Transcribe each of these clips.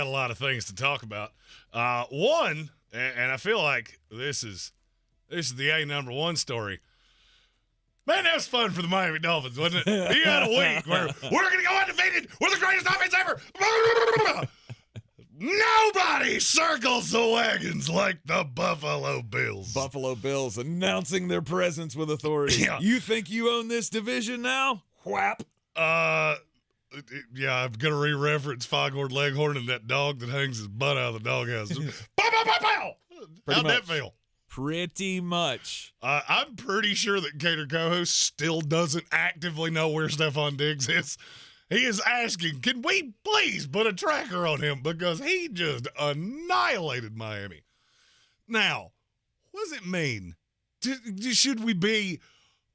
a lot of things to talk about. One, and I feel like this is the number one story. Man, that was fun for the Miami Dolphins, wasn't it? You had a week where we're going to go undefeated. We're the greatest offense ever. Nobody circles the wagons like the Buffalo Bills. Buffalo Bills announcing their presence with authority. Yeah. You think you own this division now? Whap. Yeah, I'm going to re-reference Foghorn Leghorn and that dog that hangs his butt out of the doghouse. Pow, pow, pow, pow. How'd that feel? Pretty much. I'm pretty sure that Cater co-host still doesn't actively know where Stephon Diggs is. He is asking, can we please put a tracker on him because he just annihilated Miami. Now, what does it mean? Should we be,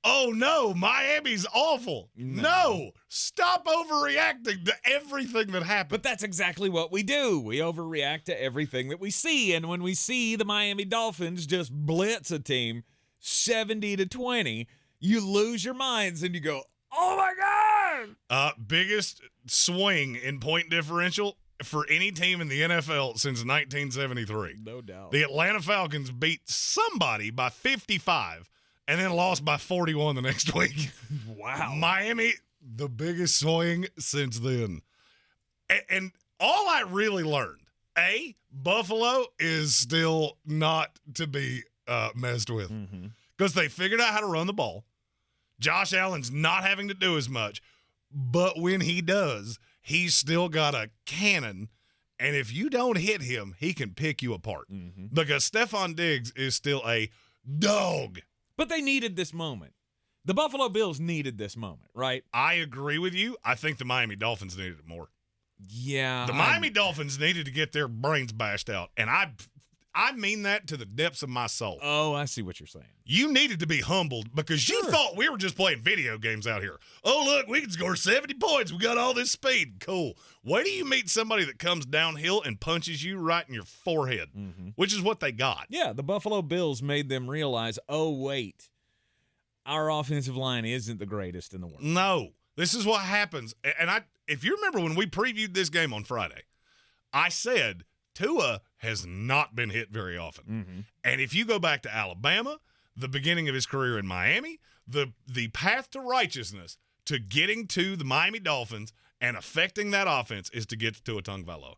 oh no, Miami's awful? No, stop overreacting to everything that happened. But that's exactly what we do. We overreact to everything that we see. And when we see the Miami Dolphins just blitz a team 70-20, you lose your minds and you go, oh my God. Biggest swing in point differential for any team in the NFL since 1973. No doubt. The Atlanta Falcons beat somebody by 55 and then lost by 41 the next week. Wow. Miami, the biggest swing since then. And all I really learned, Buffalo is still not to be messed with because they figured out how to run the ball. Josh Allen's not having to do as much, but when he does, he's still got a cannon, and if you don't hit him, he can pick you apart because Stephon Diggs is still a dog. But they needed this moment. The Buffalo Bills needed this moment, right? I agree with you. I think the Miami Dolphins needed it more. Yeah. The Miami Dolphins needed to get their brains bashed out, and I mean that to the depths of my soul. Oh, I see what you're saying. You needed to be humbled because you thought we were just playing video games out here. Oh, look, we can score 70 points. We got all this speed. Cool. Wait till you meet somebody that comes downhill and punches you right in your forehead, which is what they got. Yeah, the Buffalo Bills made them realize, oh, wait, our offensive line isn't the greatest in the world. No, this is what happens. And if you remember when we previewed this game on Friday, I said Tua has not been hit very often. And if you go back to Alabama, the beginning of his career in Miami, the path to righteousness to getting to the Miami Dolphins and affecting that offense is to get to Tua Tagovailoa.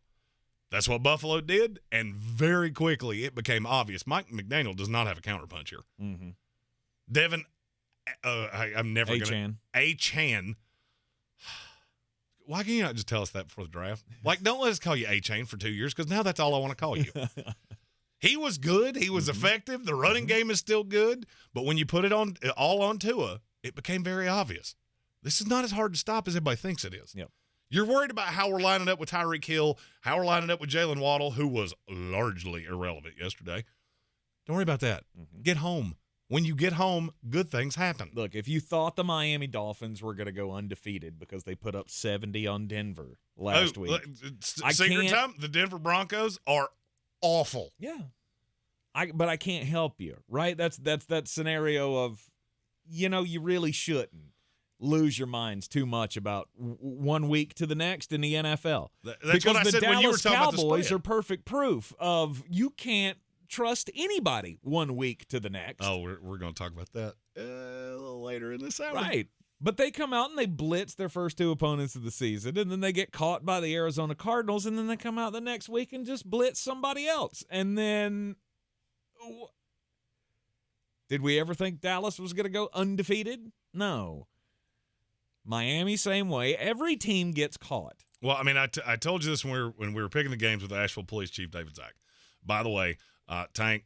That's what Buffalo did, and very quickly it became obvious. Mike McDaniel does not have a counterpunch here. Devin, I'm never going to – A-Chan. Why can you not just tell us that before the draft? Like, don't let us call you A-Chain for 2 years because now that's all I want to call you. He was good. He was effective. The running game is still good. But when you put it all on Tua, it became very obvious. This is not as hard to stop as everybody thinks it is. Yep. You're worried about how we're lining up with Tyreek Hill, how we're lining up with Jalen Waddle, who was largely irrelevant yesterday. Don't worry about that. Get home. When you get home, good things happen. Look, if you thought the Miami Dolphins were going to go undefeated because they put up 70 on Denver last week. Secret time, the Denver Broncos are awful. Yeah. But I can't help you, right? That's that scenario of, you really shouldn't lose your minds too much about 1 week to the next in the NFL. That's what I said when you were talking about the spread. Because the Dallas Cowboys are perfect proof of you can't trust anybody 1 week to the next. Oh, we're going to talk about that a little later in this hour. Right. But they come out and they blitz their first two opponents of the season, and then they get caught by the Arizona Cardinals, and then they come out the next week and just blitz somebody else. And then did we ever think Dallas was going to go undefeated? No. Miami, same way. Every team gets caught. Well, I mean, I told you this when we were picking the games with the Asheville Police Chief David Zach. By the way, Tank,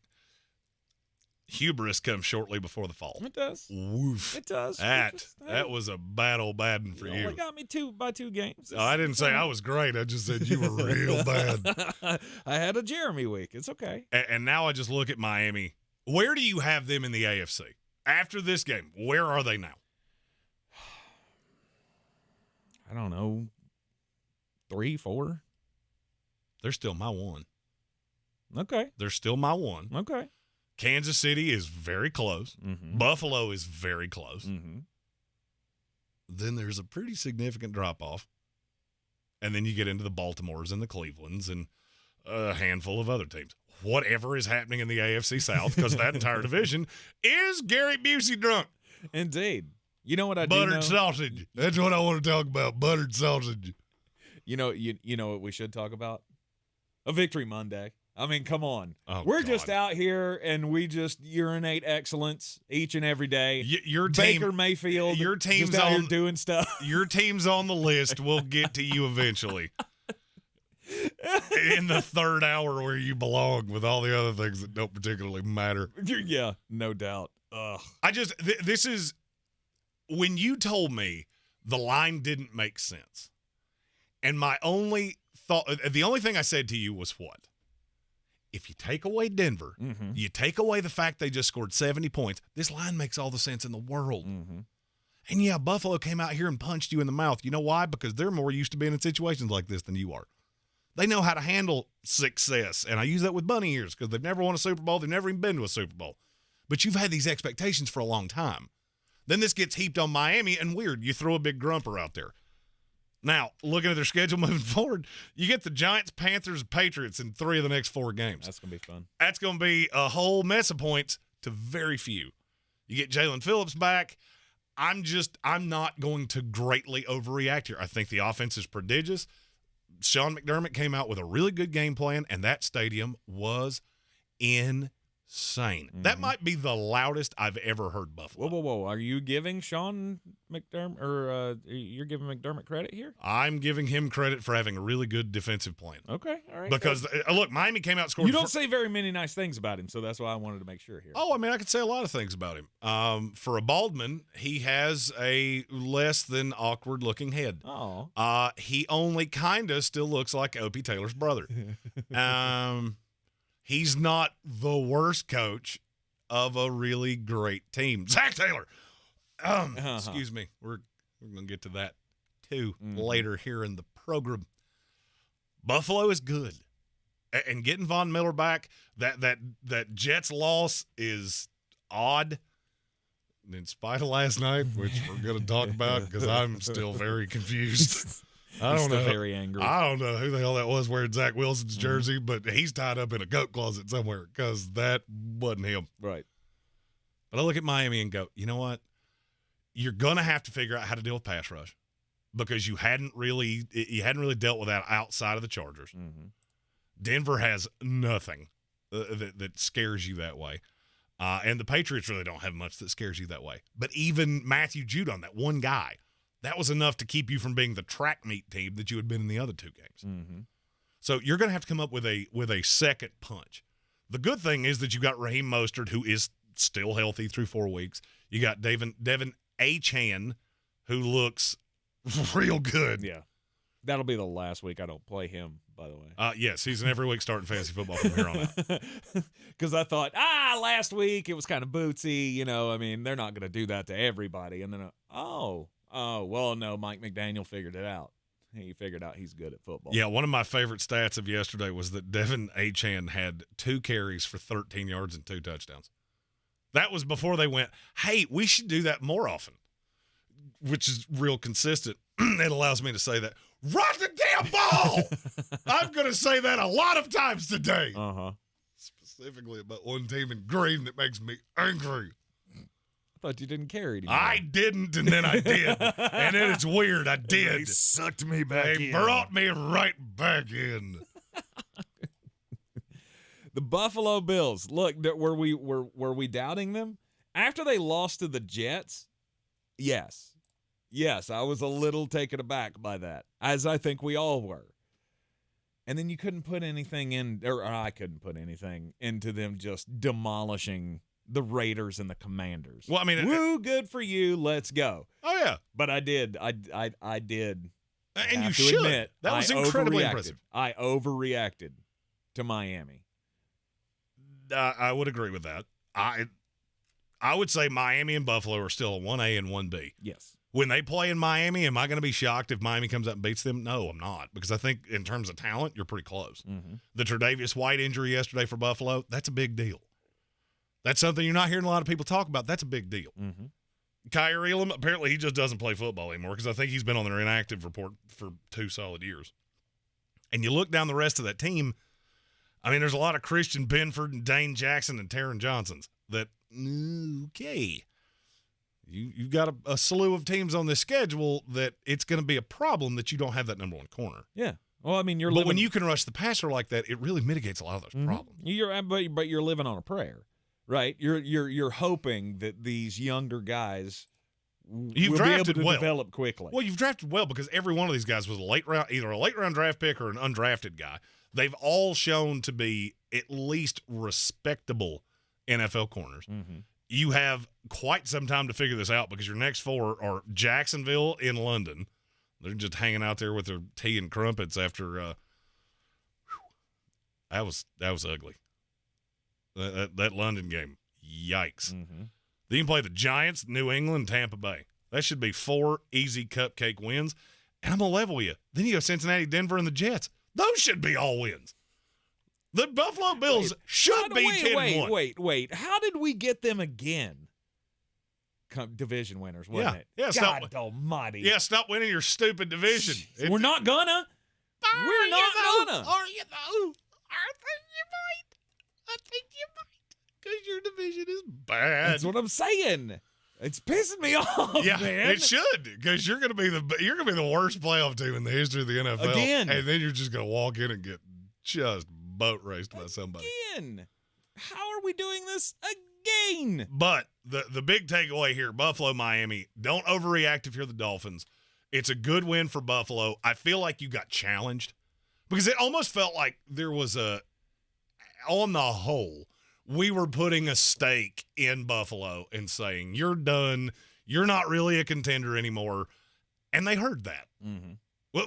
hubris comes shortly before the fall. It does. Woof. It does. That was a bad old bad one for you. Only got me by two games. I didn't say I was great. I just said you were real bad. I had a Jeremy week. It's okay. And now I just look at Miami. Where do you have them in the AFC? After this game, where are they now? I don't know. 3, 4? They're still my one. Okay. They're still my one. Okay. Kansas City is very close. Buffalo is very close. Then there's a pretty significant drop-off And then you get into the Baltimores and the Clevelands and a handful of other teams. Whatever is happening in the AFC South, because that entire division is Gary Busey drunk. Indeed. You know what I do Buttered know? sausage. That's what I want to talk about, buttered sausage. You know what we should talk about? A Victory Monday. I mean, come on. Oh, We're God. just out here and we just urinate excellence each and every day. Your team, Baker Mayfield, your team's just out on here doing stuff. Your team's on the list. We'll get to you eventually. In the third hour where you belong with all the other things that don't particularly matter. Yeah, no doubt. Ugh. This is when you told me the line didn't make sense. And the only thing I said to you was what? If you take away Denver, you take away the fact they just scored 70 points, this line makes all the sense in the world. Mm-hmm. And yeah, Buffalo came out here and punched you in the mouth. You know why? Because they're more used to being in situations like this than you are. They know how to handle success. And I use that with bunny ears because they've never won a Super Bowl. They've never even been to a Super Bowl. But you've had these expectations for a long time. Then this gets heaped on Miami, and weird, you throw a big grumper out there. Now, looking at their schedule moving forward, you get the Giants, Panthers, Patriots in 3 of the next 4 games. That's going to be fun. That's going to be a whole mess of points to very few. You get Jalen Phillips back. I'm not going to greatly overreact here. I think the offense is prodigious. Sean McDermott came out with a really good game plan, and that stadium was insane. That might be the loudest I've ever heard Buffalo. Whoa. Are you giving Sean McDermott, or you're giving McDermott credit here? I'm giving him credit for having a really good defensive plan. Okay, all right. Because, look, Miami came out and scored. You don't say very many nice things about him, so that's why I wanted to make sure here. Oh, I mean, I could say a lot of things about him. For a Baldman, he has a less than awkward-looking head. Oh. He only kind of still looks like Opie Taylor's brother. He's not the worst coach of a really great team. Zach Taylor. Excuse me. We're going to get to that, too, later here in the program. Buffalo is good. And getting Von Miller back, that Jets loss is odd. In spite of last night, which we're going to talk about because I'm still very confused. I don't know. Very angry. I don't know who the hell that was wearing Zach Wilson's jersey, but he's tied up in a coat closet somewhere because that wasn't him. Right. But I look at Miami and go, you know what? You're going to have to figure out how to deal with pass rush because you hadn't really dealt with that outside of the Chargers. Mm-hmm. Denver has nothing that scares you that way. And the Patriots really don't have much that scares you that way. But even Matthew Judon, that one guy, that was enough to keep you from being the track meet team that you had been in the other 2 games. Mm-hmm. So you're going to have to come up with a second punch. The good thing is that you got Raheem Mostert, who is still healthy through 4 weeks. You got Devin Achane, who looks real good. Yeah. That'll be the last week I don't play him, by the way. Yes, he's an every week starting fantasy football from here on out. Because I thought, last week it was kind of bootsy. I mean, they're not going to do that to everybody. And then, well, no, Mike McDaniel figured it out. He figured out he's good at football. Yeah, one of my favorite stats of yesterday was that Devin Achane had 2 carries for 13 yards and 2 touchdowns. That was before they went, hey, we should do that more often, which is real consistent. It allows me to say that. Run the damn ball! I'm going to say that a lot of times today. Uh-huh. Specifically about one team in Greene that makes me angry. I thought you didn't care anymore. I didn't, and then I did. And then it's weird. I did. They sucked me back in. They brought me right back in. The Buffalo Bills. Look, were we doubting them? After they lost to the Jets, yes. Yes, I was a little taken aback by that, as I think we all were. And then you couldn't put anything in, or I couldn't put anything into them just demolishing the Raiders and the Commanders. Well, I mean, woo, good for you. Let's go. Oh yeah, but I did. I did. And you should. Admit, that was incredibly impressive. I overreacted to Miami. I would agree with that. I would say Miami and Buffalo are still a 1A and 1B. Yes. When they play in Miami, am I going to be shocked if Miami comes up and beats them? No, I'm not, because I think in terms of talent, you're pretty close. Mm-hmm. The Tre'Davious White injury yesterday for Buffalo, that's a big deal. That's something you're not hearing a lot of people talk about. That's a big deal. Mm-hmm. Kyrie Elam, apparently he just doesn't play football anymore because I think he's been on their inactive report for 2 solid years. And you look down the rest of that team, I mean, there's a lot of Christian Benford and Dane Jackson and Taron Johnsons that, okay, you've got a slew of teams on this schedule that it's going to be a problem that you don't have that number one corner. Yeah. Well, I mean, but when you can rush the passer like that, it really mitigates a lot of those problems. But you're living on a prayer, right? You're hoping that these younger guys will be able to develop quickly. Well, you've drafted well because every one of these guys was either a late round draft pick or an undrafted guy. They've all shown to be at least respectable NFL corners. Mm-hmm. You have quite some time to figure this out because your next 4 are Jacksonville in London. They're just hanging out there with their tea and crumpets after that was ugly. That London game, yikes. Mm-hmm. Then you play the Giants, New England, Tampa Bay. That should be 4 easy cupcake wins. And I'm going to level with you. Then you go Cincinnati, Denver, and the Jets. Those should be all wins. The Buffalo Bills should be 10-1. Wait. How did we get them again? Division winners, wasn't it? Yeah, God almighty. Yeah, stop winning your stupid division. We're not gonna. We're not gonna. Are you though? I think you might. Because your division is bad. That's what I'm saying. It's pissing me off, yeah, man. It should, because you're gonna be the worst playoff team in the history of the NFL. Again. And then you're just gonna walk in and get just boat raced by somebody. Again. How are we doing this again? But the big takeaway here, Buffalo, Miami, don't overreact if you're the Dolphins. It's a good win for Buffalo. I feel like you got challenged because it almost felt like there was on the whole, we were putting a stake in Buffalo and saying, you're done. You're not really a contender anymore. And they heard that. Mm-hmm.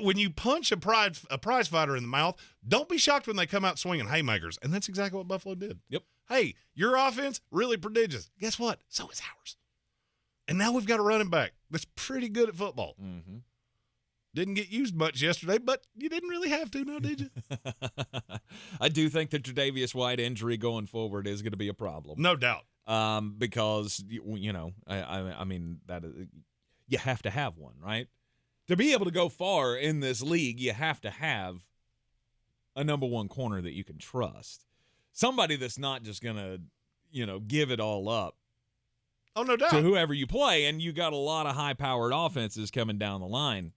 When you punch a prize fighter in the mouth, don't be shocked when they come out swinging haymakers. And that's exactly what Buffalo did. Yep. Hey, your offense, really prodigious. Guess what? So is ours. And now we've got a running back that's pretty good at football. Mm-hmm. Didn't get used much yesterday, but you didn't really have to, now, did you? I do think the Tre'Davious White injury going forward is going to be a problem. No doubt. Because, I mean, that you have to have one, right? To be able to go far in this league, you have to have a number one corner that you can trust. Somebody that's not just going to, give it all up. Oh, no doubt. To whoever you play, and you got a lot of high-powered offenses coming down the line.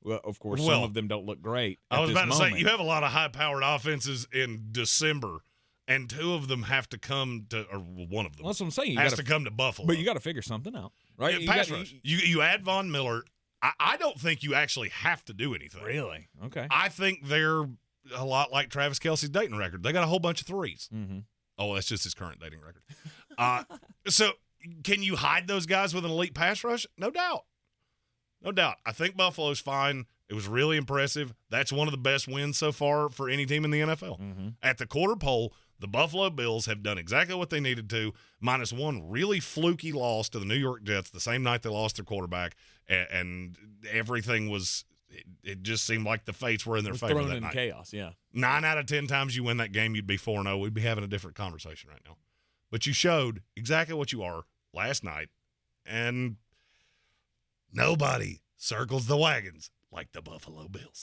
Well, of course, some of them don't look great. I was about to say, you have a lot of high-powered offenses in December, and 2 of them have to come to, or one of them. That's what I'm saying. Has to come to Buffalo. But you got to figure something out, right? Yeah, pass rush. You add Von Miller. I don't think you actually have to do anything. Really? Okay. I think they're a lot like Travis Kelce's dating record. They got a whole bunch of threes. Mm-hmm. Oh, that's just his current dating record. So can you hide those guys with an elite pass rush? No doubt. No doubt. I think Buffalo's fine. It was really impressive. That's one of the best wins so far for any team in the NFL. Mm-hmm. At the quarter pole, the Buffalo Bills have done exactly what they needed to, minus one really fluky loss to the New York Jets the same night they lost their quarterback, and everything was – it just seemed like the fates were in their favor that night. Thrown in chaos, yeah. 9 out of 10 times you win that game, you'd be 4-0. We'd be having a different conversation right now. But you showed exactly what you are last night, and nobody circles the wagons like the Buffalo Bills.